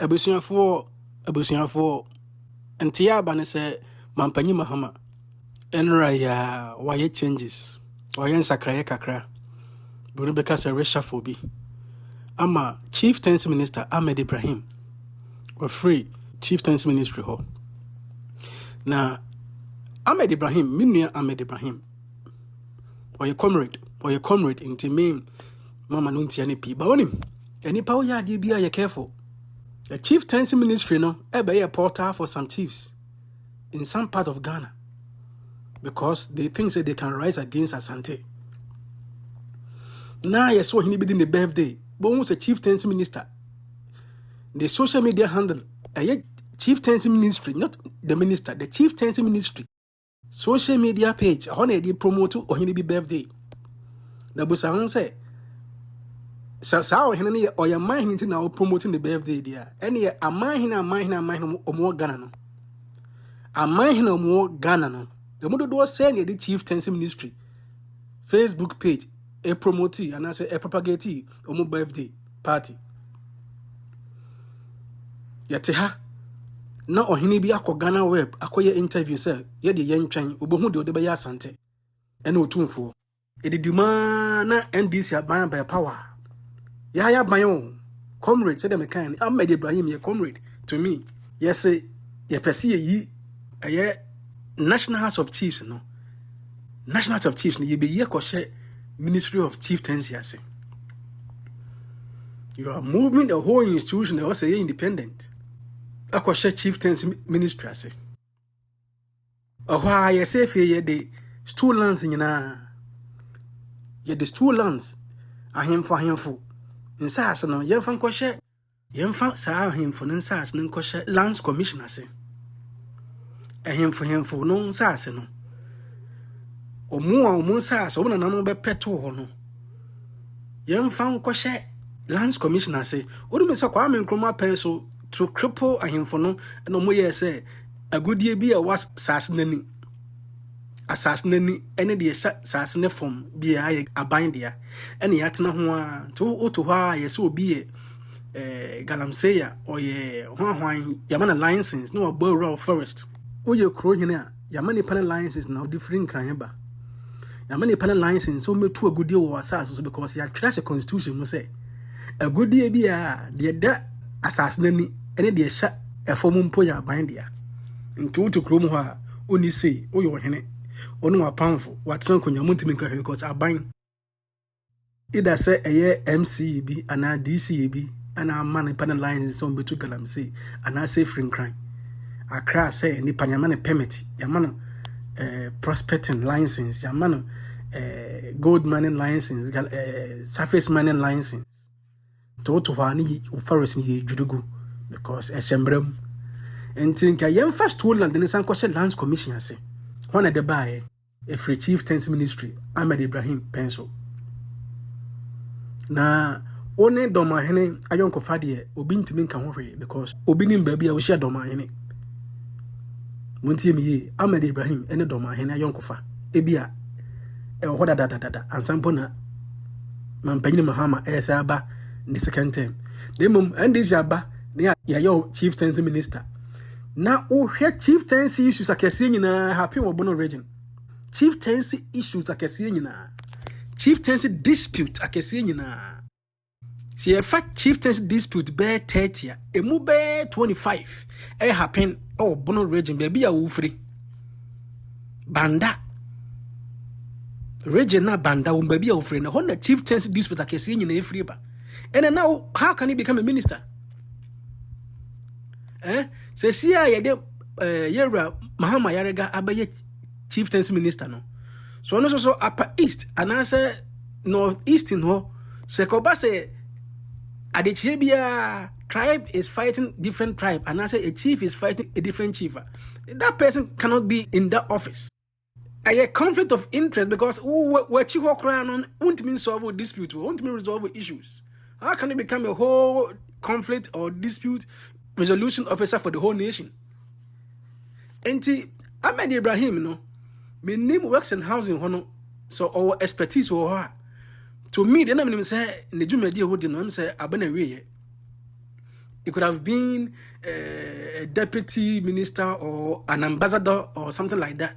Abusuafo ntia ba ne se mampanyi mahama enra ya waye changes waye nsakraye kakra buru beka se reshuffle bi ama Chieftaincy Minister Ahmed Ibrahim or free Chieftaincy Ministry ho na Ahmed Ibrahim minua Ahmed Ibrahim waye comrade inti me mama no ntia ne pi ba onim enipa wo ya de bia ye careful. The Chieftaincy Ministry no be a portal for some chiefs in some part of Ghana because they think that they can rise against asante. Now yes, so he be in the birthday, but almost a Chieftaincy Minister. The social media handle a Chieftaincy Ministry, not the minister, the Chieftaincy Ministry. Social media page, how they promote or he be birthday. The busa say. So henene or your mind now promoting the birthday there. Any a mine or more Ghana no. A mine or more Ghana no. The mother do say the Chieftaincy Ministry Facebook page a promotee and I say a propagatee or more birthday party. Yateha na ohini bi akọ Ghana web akoye interview say ye de yentwan obohu de ode be asante ene otumfuo. E de duma na NDC aban by power. Ya bayon comrade said them kind Ahmed Ibrahim ye comrade to me. Yes ye pese yi National House of Chiefs no. National House of Chiefs ni ye be ye kwhye Ministry of Chieftaincy ase. You are moving the whole institution that was independent. Akwhye Chieftaincy Ministry ase. Ohwa ye say fe ye de stool lands nyina. Ye de stool lands ahemfo nsas no yemfa nkohye yemfa saa ahemfo no nsas no nkohye lands commission ase ahemfo no nsas no omu nsas omu na no be peto ho no yemfa nkohye lands commission ase odum se kwa amenkroma pen so to cripple ahemfo no no mo ye se agudie bi a was sas nani asas nani ene de sas ne form bi aye aban dia ene yatena ho a to oto ho a yese obi galamseya oye hwan yamana license no obo rural forest oye kro hene a yamani panel license na different kran ba yamani panel license so metu agudie wo asas so because ya trash constitution mo say agudie bi a de da asas nani ene de sha efom mpo ya aban dia ntu oto kro mu ho a oni sei oye hene onu apamfo watran konya muntimi nka because aban ida say eye MCB ana DCB ana man panel lines so betu galam say ana say free crime akra say ni panyamane permit yamano prospecting license yamano gold mining license surface mining license to hani forest ni judugu because eshembrem entinka yemfa stool land ni san kwhye lands commission ase one de buy a free Chieftaincy Ministry Ahmed Ibrahim pencil na one Dormaahene ayonko fade obi ntimi nka ho hwe because obi nim ba bia wo hia Dormaahene muntie mi Ahmed Ibrahim ene Dormaahene ayonko fa ebia ho da ansampo na mampanyine mahama esa aba the second term demum ndisi aba na ya Chieftaincy Minister na ohwe Chieftaincy issues akese nyina happy wo bono region Chieftaincy issues akese nyina Chieftaincy dispute akese nyina si e fa Chieftaincy dispute be 30 emu be 25 happen bono region be bia wo free banda region na banda wo be bia wo free na ho na Chieftaincy dispute akese nyina e free ba and now how can he become a minister? Se siya yede yera Mahama Yarega abaye Chieftaincy Minister no. So no so upper east and answer north east in ho se koba se adechebia tribe is fighting different tribe and answer a chief is fighting a different chief. That person cannot be in that office. A conflict of interest because what chiho cry on won't mean solve dispute, won't mean resolve issues. How can it become a whole conflict or dispute resolution officer for the whole nation? Enti Ahmed Ibrahim no me name works in housing hono so our expertise or to me the name say ne dwumadi e wodi no say abana wiye It could have been a deputy minister or an ambassador or something like that.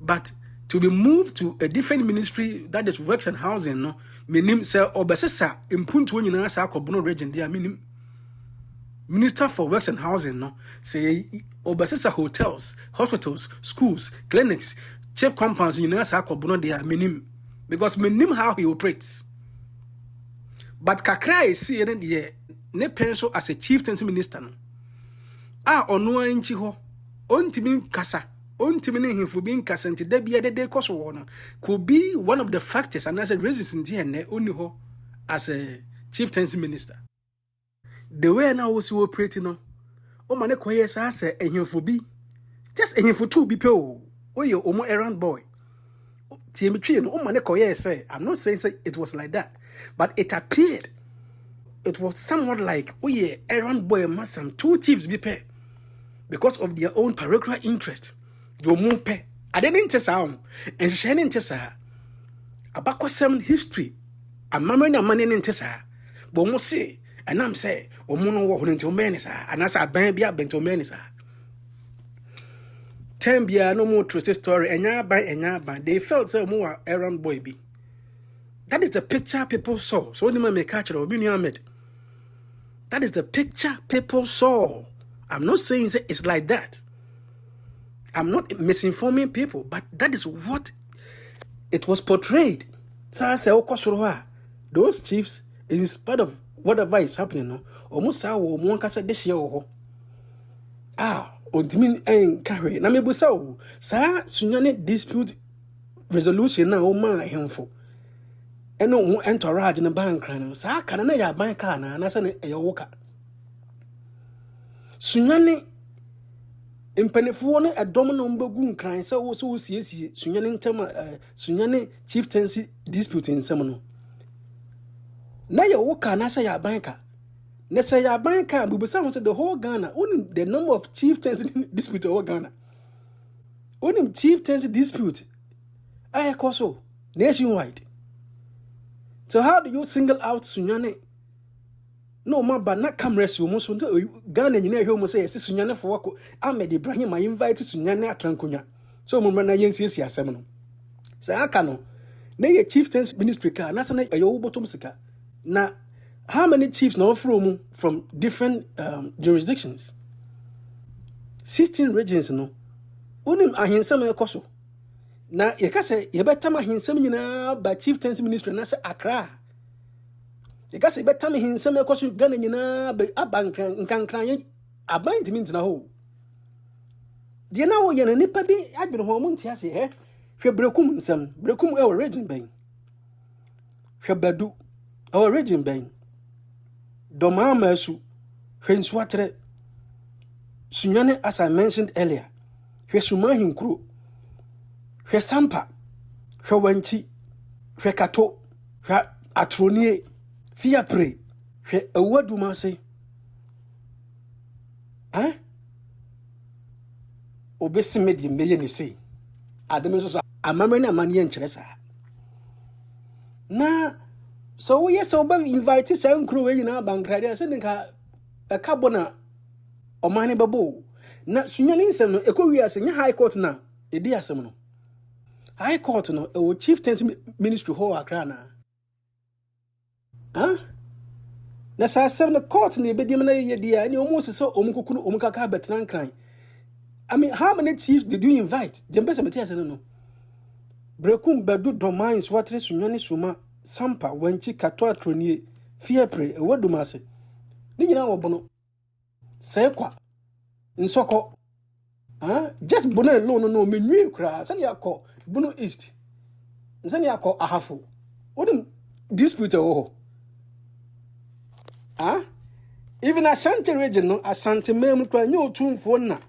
But to be moved to a different ministry that is works and housing, no, minim say obesesa impuntu nyina sa akobono region dia minim. Minister for Works and Housing, no, say obesesa hotels, hospitals, schools, clinics, cheap compounds nyina sa akobono dia minim, because minim how he operates. But kakra is see ne penso as a chieftaincy minister no. Ono anchi ho. Ontimi kasa. Ontimi ne himfo bi nkasa nti da bia de koso ho no. Could be one of the factors and as a reason here ne oni ho as a chieftaincy minister. The way now was operating no. O mane koye sa se ehimfo bi. Just ehimfo two bi pe o. Oye omo errand boy. TM3 no o mane koye say I'm not saying say it was like that, but it appeared it was somewhat like, oh yeah, errand boy must some two chiefs be pay because of their own parochial interest. Do move pay. I didn't tell sound and shining tessa. About some history. A mamma no money in tessa. But must say, and I'm say, or mono walk into menisa, and as I ban be up into menisa. 10 beer no more trusted story, and ya by they felt so more errand boy be. That is the picture people saw. So when may catch it or be Ahmed. That is the picture people saw. I'm not saying it's like that. I'm not misinforming people, but that is what it was portrayed. So I say, those chiefs, in spite of whatever is happening, no, almost how one can say this year. Ultimate ain't carry. Na me busa sa sunyane dispute resolution na o ma hemfo. Eno ho entourage na bank no sa kana na ya bank na sa ne eyowoka sunyane impanefo no edom no mbagu nkran sa wo so siesie sunyane ntama sunyane chieftaincy dispute nsem no na yewoka na sa ya bank na sa ya bank bubusa ho say the whole Ghana only the number of chieftaincy dispute over Ghana only chieftaincy dispute ayakoso nationwide. So how do you single out Sunyane? No man, but not cameras. You must want to Ghana. You know, you say, Sunyane for work. Ahmed Ibrahim, I invited Sunyane at Trankunya. So, Mumana Yensi Seminole. So, I cannot. Nay, a chieftain's ministry car, nothing a yo bottom sika. Now, how many chiefs now from different jurisdictions? 16 regions, no. Unim ahinsama koso. Na yeka se yebeta ma hinsem nyina ba Chieftaincy Ministry na se Accra. Yeka se yebeta ma hinsem ekoso Ghana nyina ba abankran nkankran abandiment na ho. De na wo ye na nipa bi adwene ho mu ntia se hwe brekum nsem brekum e region ben. Hwe badu e region ben. Dormaahene su hwe nsuatere sunyane as I mentioned earlier. Hwe sumahin kru hwe sampa, hwe wanchi, hwe kato, hwe atronie, fiapre, hwe ewadumase. Obesi medi meye ni se. Ademe so amamre na mani enkyere sa. Na so we so ba invite some crew we na bankrade so nka ekabona omane babo. Na sunyani nsem no ekowi ase nya high court na edi asem no. High Court no Chieftaincy Ministry ho Accra na. Na sa sem the court na ebedim na ye dia ani almost so omukukunu omukaka betran kran. I mean, how many chiefs did you invite? Jembesa metiasa no. Brekum badu Dormaahene swatre sunyane suma sampa wanchi kato atronie fiapre ewadumase. Ni nyina wo bono. Sekwa nsoko just bono alone no menwi kra sani akọ Bono East. Nsani akọ ahafo. Wouldn't dispute ho. Even Asante region no Asante mem kwa nyo otumfuo na.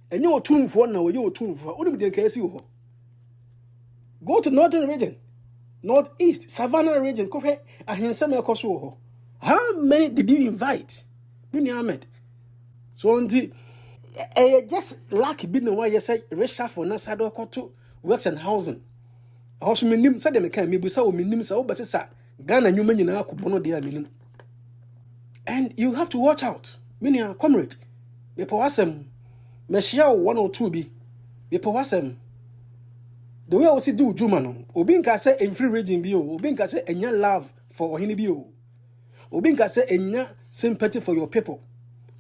Enyo otumfuo na wo ye otumfuo. Wouldn't de kesi ho. Go to northern region. Northeast, Savannah region. Ko hwe ahensem ekoso ho. How many did you invite? Bini Ahmed. So until just lucky be no why you say reshuffle na sado koto works and housing. Also minim say dem kan me busa o minim say o bese sa Ghana nyuma nyina akobono de minim. And you have to watch out. Minia comrade, me powasem, me share 1 or 2 be, me powasem. The way I see do Jumano, Obinka say in free region bio, Obinka say enya love for Ohini bio, Obinka say enya sympathy for your people.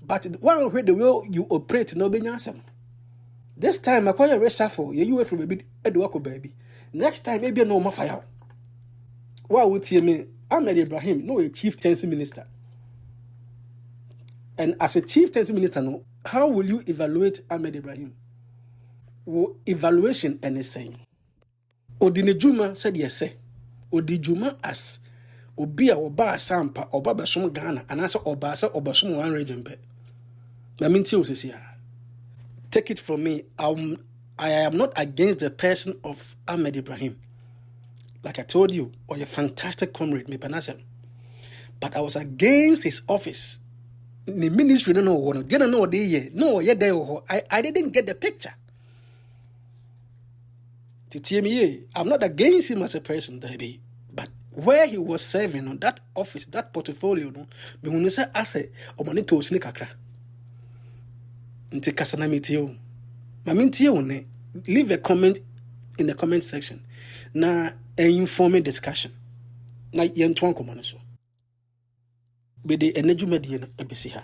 But one way the way you operate no be nyasem. This time I call you reshuffle, you away from a bit Edwako baby. Next time maybe no more fire. Why would you me? Ahmed Ibrahim, no a chieftaincy minister. And as a chieftaincy minister, no, how will you evaluate Ahmed Ibrahim? Evaluation and a saying. Odine Juma said yes, Odi Juma as Obia Oba Sampa, Oba Basum Ghana, and answer Obasa Obasum 1 region. Take it from me, I am not against the person of Ahmed Ibrahim. Like I told you, or a fantastic comrade, me Panasem. But I was against his office. The ministry don't know what, didn't know what they year. No, yet they I didn't get the picture. To TME, I'm not against him as a person, baby. But where he was serving on that office, that portfolio, no, me when say asset or money to sneak akra. Nti kasana mitio. Ma mintio ne. Leave a comment in the comment section. Na informal discussion. Na yentuan komano so. Be the energy media ebisi ha.